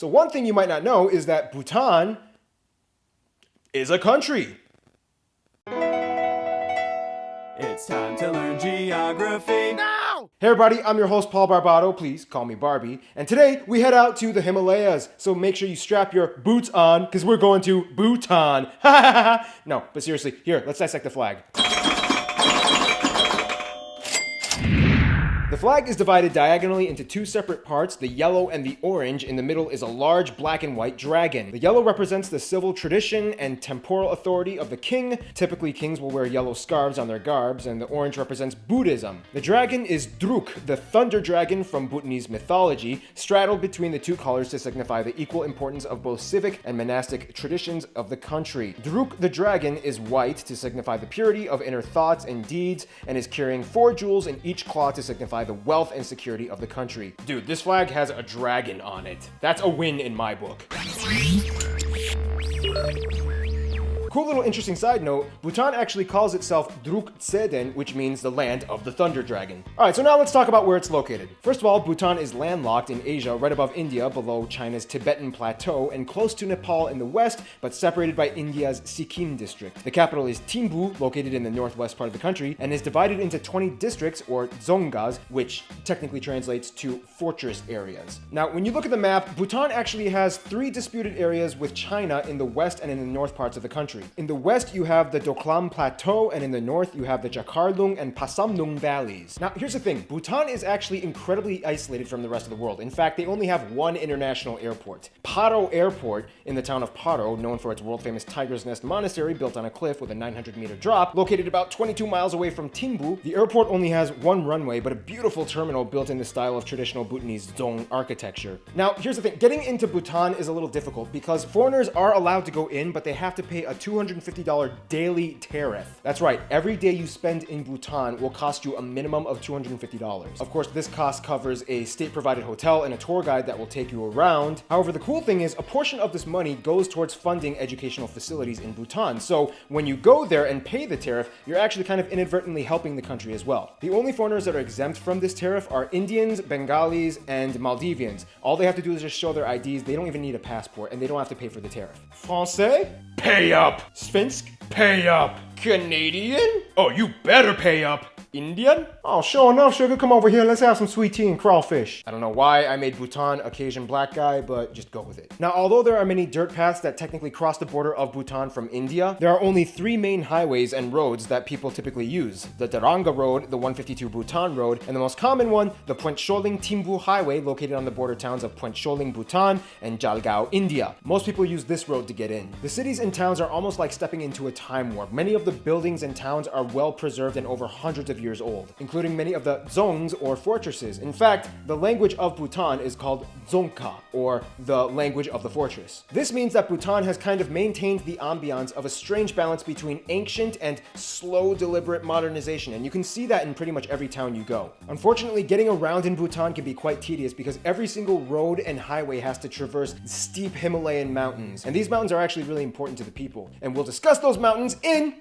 So one thing you might not know is that Bhutan is a country. It's time to learn geography. Now! Hey everybody, I'm your host Paul Barbato, please call me Barbie. And today we head out to the Himalayas, so make sure you strap your boots on, because we're going to Bhutan. No, but seriously, here, let's dissect the flag. The flag is divided diagonally into two separate parts, the yellow and the orange. In the middle is a large black and white dragon. The yellow represents the civil tradition and temporal authority of the king. Typically, kings will wear yellow scarves on their garbs, and the orange represents Buddhism. The dragon is Druk, the thunder dragon from Bhutanese mythology, straddled between the two colors to signify the equal importance of both civic and monastic traditions of the country. Druk the dragon is white to signify the purity of inner thoughts and deeds, and is carrying 4 jewels in each claw to signify the wealth and security of the country. Dude, this flag has a dragon on it. That's a win in my book. Cool little interesting side note, Bhutan actually calls itself Druk Tseden, which means the land of the thunder dragon. Alright, so now let's talk about where it's located. First of all, Bhutan is landlocked in Asia, right above India, below China's Tibetan Plateau, and close to Nepal in the west, but separated by India's Sikkim district. The capital is Thimphu, located in the northwest part of the country, and is divided into 20 districts, or dzongas, which technically translates to fortress areas. Now, when you look at the map, Bhutan actually has 3 disputed areas with China in the west and in the north parts of the country. In the west, you have the Doklam Plateau, and in the north, you have the Jakarlung and Pasamnung valleys. Now, here's the thing. Bhutan is actually incredibly isolated from the rest of the world. In fact, they only have one international airport. Paro Airport, in the town of Paro, known for its world-famous Tiger's Nest Monastery built on a cliff with a 900-meter drop, located about 22 miles away from Thimphu. The airport only has one runway, but a beautiful terminal built in the style of traditional Bhutanese dzong architecture. Now, here's the thing. Getting into Bhutan is a little difficult because foreigners are allowed to go in, but they have to pay a $250 daily tariff. That's right, every day you spend in Bhutan will cost you a minimum of $250. Of course, this cost covers a state-provided hotel and a tour guide that will take you around. However, the cool thing is a portion of this money goes towards funding educational facilities in Bhutan. So when you go there and pay the tariff, you're actually kind of inadvertently helping the country as well. The only foreigners that are exempt from this tariff are Indians, Bengalis, and Maldivians. All they have to do is just show their IDs. They don't even need a passport, and they don't have to pay for the tariff. Francais? Pay up! Svensk? Pay up! Canadian? Oh, you better pay up! Indian? Oh, sure enough, sugar, come over here. Let's have some sweet tea and crawfish. I don't know why I made Bhutan a Cajun black guy, but just go with it. Now, although there are many dirt paths that technically cross the border of Bhutan from India, there are only 3 main highways and roads that people typically use. The Daranga Road, the 152 Bhutan Road, and the most common one, the Point Sholing Thimphu Highway, located on the border towns of Point Sholing, Bhutan, and Jalgaon, India. Most people use this road to get in. The cities and towns are almost like stepping into a time warp. Many of the buildings and towns are well preserved and over hundreds of years old, including many of the dzongs or fortresses. In fact, the language of Bhutan is called Dzongkha, or the language of the fortress. This means that Bhutan has kind of maintained the ambiance of a strange balance between ancient and slow, deliberate modernization, and you can see that in pretty much every town you go. Unfortunately, getting around in Bhutan can be quite tedious because every single road and highway has to traverse steep Himalayan mountains, and these mountains are actually really important to the people, and we'll discuss those mountains in...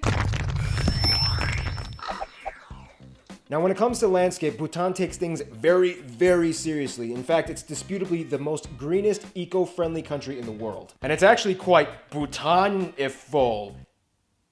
Now, when it comes to landscape, Bhutan takes things very, very seriously. In fact, it's disputably the most greenest, eco-friendly country in the world. And it's actually quite Bhutan-iful.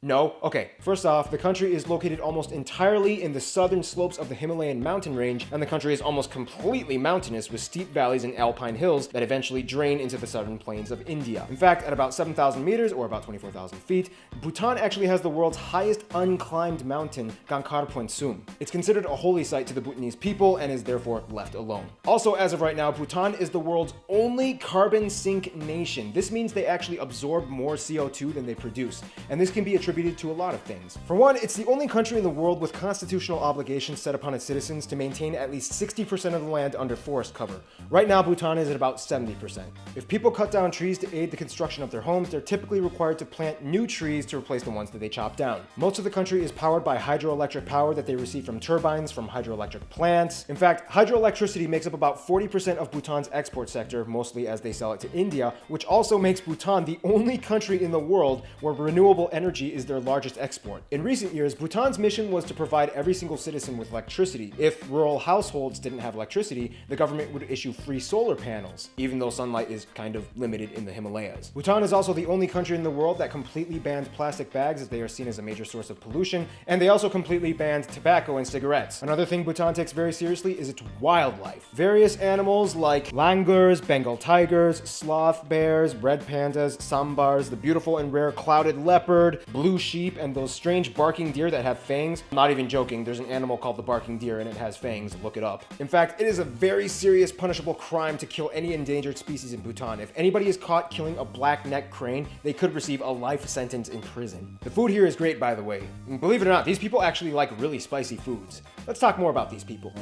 No? Okay. First off, the country is located almost entirely in the southern slopes of the Himalayan mountain range, and the country is almost completely mountainous with steep valleys and alpine hills that eventually drain into the southern plains of India. In fact, at about 7,000 meters, or about 24,000 feet, Bhutan actually has the world's highest unclimbed mountain, Gangkhar Puensum. It's considered a holy site to the Bhutanese people and is therefore left alone. Also, as of right now, Bhutan is the world's only carbon sink nation. This means they actually absorb more CO2 than they produce, and this can be attributed to a lot of things. For one, it's the only country in the world with constitutional obligations set upon its citizens to maintain at least 60% of the land under forest cover. Right now, Bhutan is at about 70%. If people cut down trees to aid the construction of their homes, they're typically required to plant new trees to replace the ones that they chop down. Most of the country is powered by hydroelectric power that they receive from turbines from hydroelectric plants. In fact, hydroelectricity makes up about 40% of Bhutan's export sector, mostly as they sell it to India, which also makes Bhutan the only country in the world where renewable energy is is their largest export. In recent years, Bhutan's mission was to provide every single citizen with electricity. If rural households didn't have electricity, the government would issue free solar panels, even though sunlight is kind of limited in the Himalayas. Bhutan is also the only country in the world that completely banned plastic bags, as they are seen as a major source of pollution, and they also completely banned tobacco and cigarettes. Another thing Bhutan takes very seriously is its wildlife. Various animals like langurs, Bengal tigers, sloth bears, red pandas, sambars, the beautiful and rare clouded leopard, blue sheep, and those strange barking deer that have fangs. I'm not even joking, there's an animal called the barking deer and it has fangs, look it up. In fact, it is a very serious punishable crime to kill any endangered species in Bhutan. If anybody is caught killing a black-necked crane, they could receive a life sentence in prison. The food here is great, by the way. And believe it or not, these people actually like really spicy foods. Let's talk more about these people.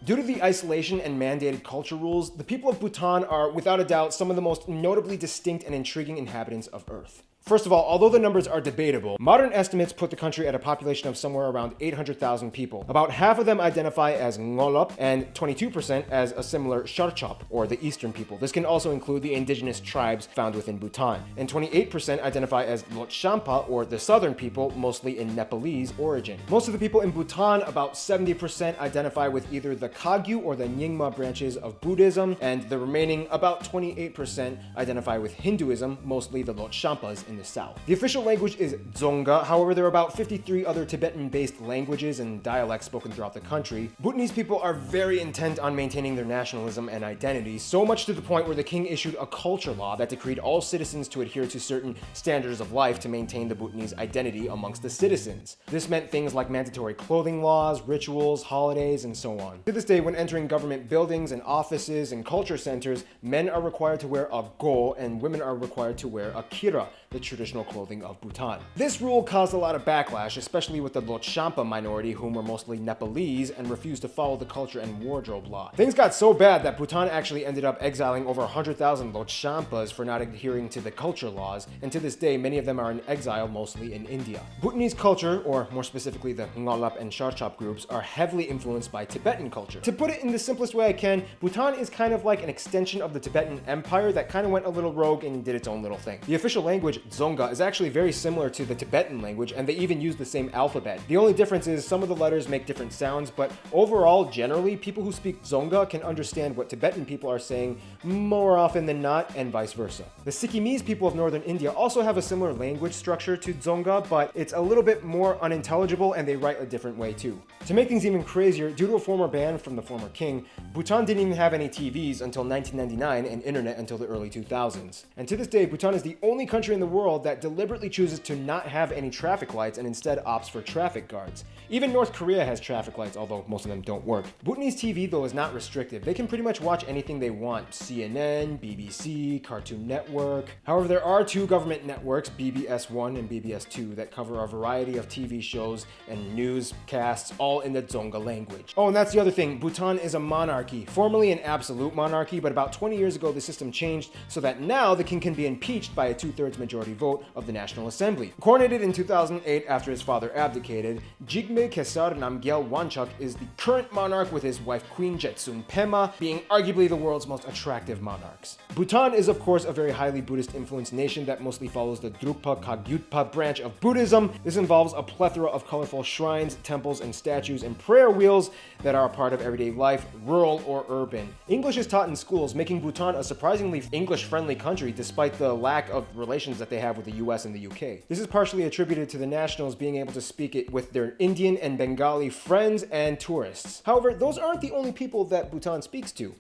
Due to the isolation and mandated culture rules, the people of Bhutan are, without a doubt, some of the most notably distinct and intriguing inhabitants of Earth. First of all, although the numbers are debatable, modern estimates put the country at a population of somewhere around 800,000 people. About half of them identify as Ngolop and 22% as a similar Sharchop, or the Eastern people. This can also include the indigenous tribes found within Bhutan. And 28% identify as Lhotshampa, or the Southern people, mostly in Nepalese origin. Most of the people in Bhutan, about 70%, identify with either the Kagyu or the Nyingma branches of Buddhism, and the remaining, about 28%, identify with Hinduism, mostly the Lhotshampas in the south. The official language is Dzonga, however there are about 53 other Tibetan-based languages and dialects spoken throughout the country. Bhutanese people are very intent on maintaining their nationalism and identity, so much to the point where the king issued a culture law that decreed all citizens to adhere to certain standards of life to maintain the Bhutanese identity amongst the citizens. This meant things like mandatory clothing laws, rituals, holidays, and so on. To this day, when entering government buildings and offices and culture centers, men are required to wear a go and women are required to wear a kira, the traditional clothing of Bhutan. This rule caused a lot of backlash, especially with the Lhotshampa minority, whom were mostly Nepalese and refused to follow the culture and wardrobe law. Things got so bad that Bhutan actually ended up exiling over 100,000 Lhotshampas for not adhering to the culture laws, and to this day many of them are in exile, mostly in India. Bhutanese culture, or more specifically the Ngolap and Sharchop groups, are heavily influenced by Tibetan culture. To put it in the simplest way I can, Bhutan is kind of like an extension of the Tibetan Empire that kind of went a little rogue and did its own little thing. The official language, Dzonga, is actually very similar to the Tibetan language, and they even use the same alphabet. The only difference is some of the letters make different sounds, but overall, generally, people who speak Dzonga can understand what Tibetan people are saying more often than not, and vice versa. The Sikkimese people of northern India also have a similar language structure to Dzonga, but it's a little bit more unintelligible, and they write a different way too. To make things even crazier, due to a former ban from the former king, Bhutan didn't even have any TVs until 1999 and internet until the early 2000s. And to this day, Bhutan is the only country in the world that deliberately chooses to not have any traffic lights and instead opts for traffic guards. Even North Korea has traffic lights, although most of them don't work. Bhutanese TV, though, is not restrictive. They can pretty much watch anything they want. CNN, BBC, Cartoon Network. However, there are two government networks, BBS1 and BBS2, that cover a variety of TV shows and newscasts, all in the Dzonga language. Oh, and that's the other thing. Bhutan is a monarchy, formerly an absolute monarchy, but about 20 years ago the system changed so that now the king can be impeached by a 2/3 majority vote of the National Assembly. Coronated in 2008 after his father abdicated, Jigme Khesar Namgyel Wanchuk is the current monarch, with his wife Queen Jetsun Pema being arguably the world's most attractive monarchs. Bhutan is of course a very highly Buddhist influenced nation that mostly follows the Drukpa Kagyutpa branch of Buddhism. This involves a plethora of colorful shrines, temples, and statues and prayer wheels that are a part of everyday life, rural or urban. English is taught in schools, making Bhutan a surprisingly English-friendly country despite the lack of relations that they have with the US and the UK. This is partially attributed to the nationals being able to speak it with their Indian and Bengali friends and tourists. However, those aren't the only people that Bhutan speaks to.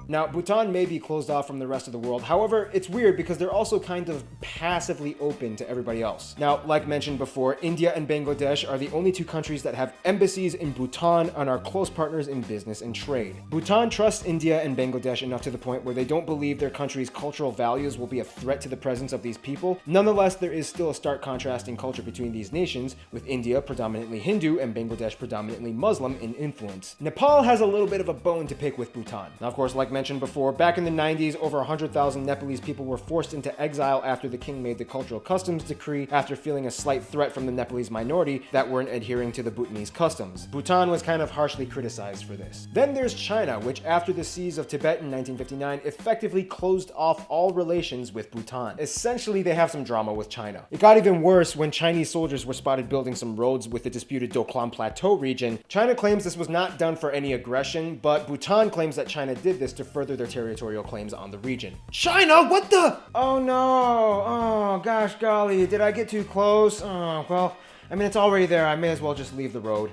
Now, Bhutan may be closed off from the rest of the world. However, it's weird because they're also kind of passively open to everybody else. Now, like mentioned before, India and Bangladesh are the only two countries that have embassies in Bhutan and are close partners in business and trade. Bhutan trusts India and Bangladesh enough to the point where they don't believe their country's cultural values will be a threat to the presence of these people. Nonetheless, there is still a stark contrast in culture between these nations, with India predominantly Hindu and Bangladesh predominantly Muslim in influence. Nepal has a little bit of a bone to pick with Bhutan. Now, of course, like mentioned before, back in the 90s, over 100,000 Nepalese people were forced into exile after the king made the cultural customs decree after feeling a slight threat from the Nepalese minority that weren't adhering to the Bhutanese customs. Bhutan was kind of harshly criticized for this. Then there's China, which after the siege of Tibet in 1959 effectively closed off all relations with Bhutan. Essentially, they have some drama with China. It got even worse when Chinese soldiers were spotted building some roads with the disputed Doklam Plateau region. China claims this was not done for any aggression, but Bhutan claims that China did this to further their territorial claims on the region. China, what the? Oh no, oh gosh golly, did I get too close? Oh, well, I mean, it's already there. I may as well just leave the road.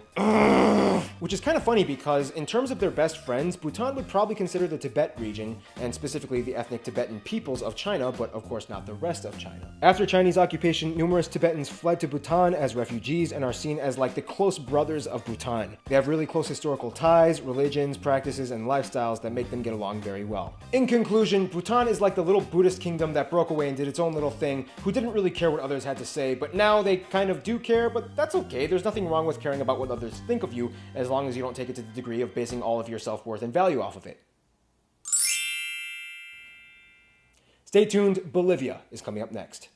Which is kind of funny because in terms of their best friends, Bhutan would probably consider the Tibet region, and specifically the ethnic Tibetan peoples of China, but of course not the rest of China. After Chinese occupation, numerous Tibetans fled to Bhutan as refugees and are seen as like the close brothers of Bhutan. They have really close historical ties, religions, practices, and lifestyles that make them get along very well. In conclusion, Bhutan is like the little Buddhist kingdom that broke away and did its own little thing, who didn't really care what others had to say, but now they kind of do care, but that's okay. There's nothing wrong with caring about what others think of you, as long as you don't take it to the degree of basing all of your self-worth and value off of it. Stay tuned, Bolivia is coming up next.